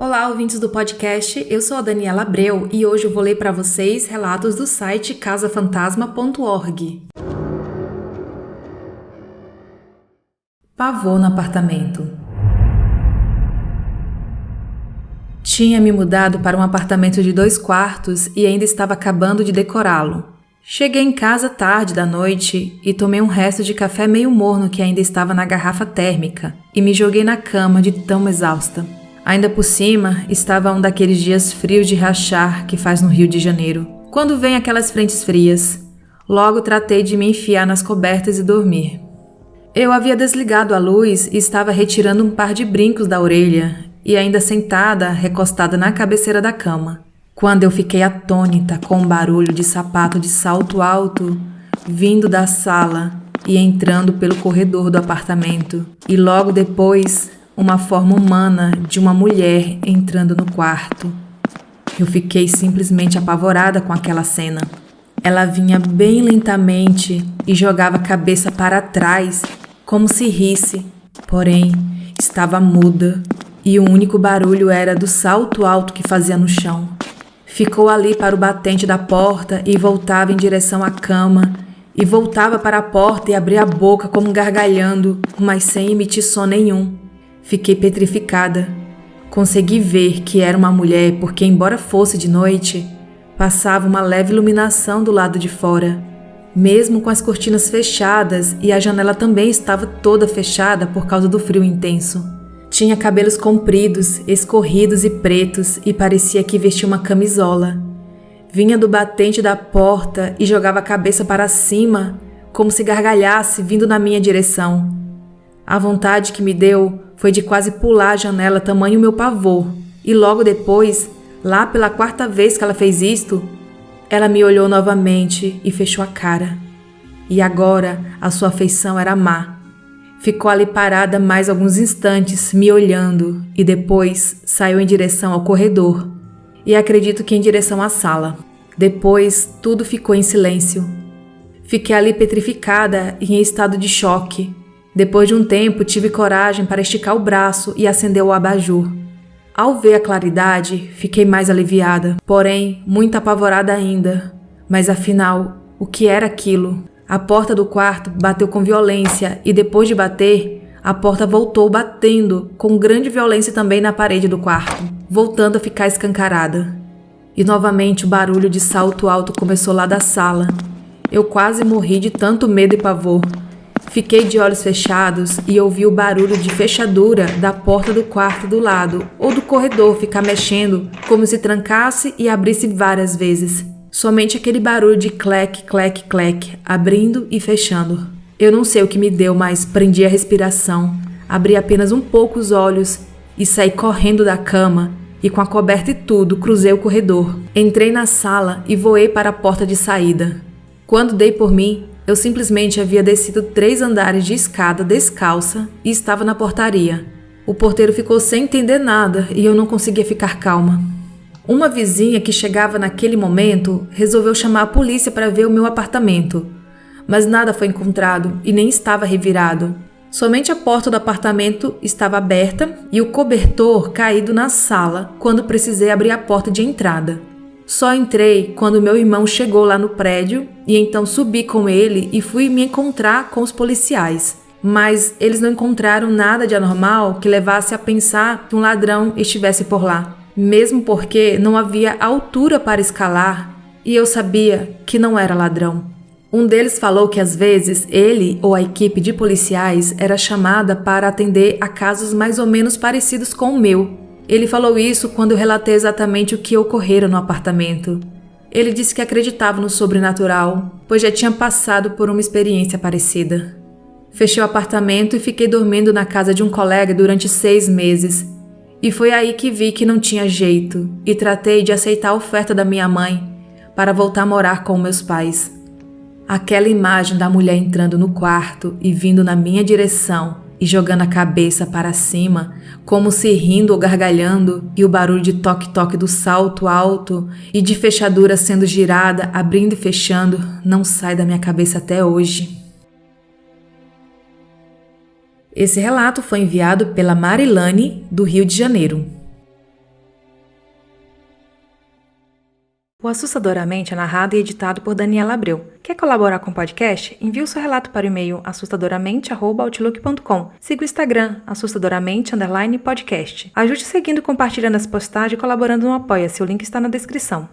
Olá, ouvintes do podcast, eu sou a Daniela Abreu e hoje eu vou ler para vocês relatos do site casafantasma.org. Pavor no apartamento. Tinha me mudado para um apartamento de 2 quartos e ainda estava acabando de decorá-lo. Cheguei em casa tarde da noite e tomei um resto de café meio morno que ainda estava na garrafa térmica e me joguei na cama de tão exausta. Ainda por cima, estava um daqueles dias frios de rachar que faz no Rio de Janeiro. Quando vem aquelas frentes frias, logo tratei de me enfiar nas cobertas e dormir. Eu havia desligado a luz e estava retirando um par de brincos da orelha e ainda sentada, recostada na cabeceira da cama, quando eu fiquei atônita com um barulho de sapato de salto alto vindo da sala e entrando pelo corredor do apartamento, e logo depois uma forma humana de uma mulher entrando no quarto. Eu fiquei simplesmente apavorada com aquela cena. Ela vinha bem lentamente e jogava a cabeça para trás, como se risse, porém estava muda e o único barulho era do salto alto que fazia no chão. Ficou ali para o batente da porta e voltava em direção à cama, e voltava para a porta e abria a boca como gargalhando, mas sem emitir som nenhum. Fiquei petrificada. Consegui ver que era uma mulher porque, embora fosse de noite, passava uma leve iluminação do lado de fora, mesmo com as cortinas fechadas, e a janela também estava toda fechada por causa do frio intenso. Tinha cabelos compridos, escorridos e pretos e parecia que vestia uma camisola. Vinha do batente da porta e jogava a cabeça para cima, como se gargalhasse vindo na minha direção. A vontade que me deu foi de quase pular a janela, tamanho meu pavor, e logo depois, lá pela 4ª vez que ela fez isto, ela me olhou novamente e fechou a cara. E agora a sua feição era má. Ficou ali parada mais alguns instantes, me olhando, e depois saiu em direção ao corredor, e acredito que em direção à sala. Depois, tudo ficou em silêncio. Fiquei ali petrificada e em estado de choque. Depois de um tempo, tive coragem para esticar o braço e acender o abajur. Ao ver a claridade, fiquei mais aliviada, porém, muito apavorada ainda. Mas afinal, o que era aquilo? A porta do quarto bateu com violência e depois de bater, a porta voltou batendo com grande violência também na parede do quarto, voltando a ficar escancarada. E novamente o barulho de salto alto começou lá da sala. Eu quase morri de tanto medo e pavor. Fiquei de olhos fechados e ouvi o barulho de fechadura da porta do quarto do lado ou do corredor ficar mexendo como se trancasse e abrisse várias vezes. Somente aquele barulho de clec, clec, clec, abrindo e fechando. Eu não sei o que me deu, mas prendi a respiração, abri apenas um pouco os olhos e saí correndo da cama e com a coberta e tudo cruzei o corredor. Entrei na sala e voei para a porta de saída. Quando dei por mim, eu simplesmente havia descido 3 andares de escada descalça e estava na portaria. O porteiro ficou sem entender nada e eu não conseguia ficar calma. Uma vizinha que chegava naquele momento resolveu chamar a polícia para ver o meu apartamento, mas nada foi encontrado e nem estava revirado. Somente a porta do apartamento estava aberta e o cobertor caído na sala quando precisei abrir a porta de entrada. Só entrei quando meu irmão chegou lá no prédio e então subi com ele e fui me encontrar com os policiais. Mas eles não encontraram nada de anormal que levasse a pensar que um ladrão estivesse por lá. Mesmo porque não havia altura para escalar e eu sabia que não era ladrão. Um deles falou que às vezes ele ou a equipe de policiais era chamada para atender a casos mais ou menos parecidos com o meu. Ele falou isso quando eu relatei exatamente o que ocorrera no apartamento. Ele disse que acreditava no sobrenatural, pois já tinha passado por uma experiência parecida. Fechei o apartamento e fiquei dormindo na casa de um colega durante 6 meses. E foi aí que vi que não tinha jeito e tratei de aceitar a oferta da minha mãe para voltar a morar com meus pais. Aquela imagem da mulher entrando no quarto e vindo na minha direção e jogando a cabeça para cima, como se rindo ou gargalhando, e o barulho de toque-toque do salto alto e de fechadura sendo girada, abrindo e fechando, não sai da minha cabeça até hoje. Esse relato foi enviado pela Marilane, do Rio de Janeiro. O Assustadoramente é narrado e editado por Daniela Abreu. Quer colaborar com o podcast? Envie o seu relato para o e-mail assustadoramente@outlook.com. Siga o Instagram, assustadoramente_podcast. Ajude seguindo, compartilhando as postagens e colaborando no Apoia-se. O link está na descrição.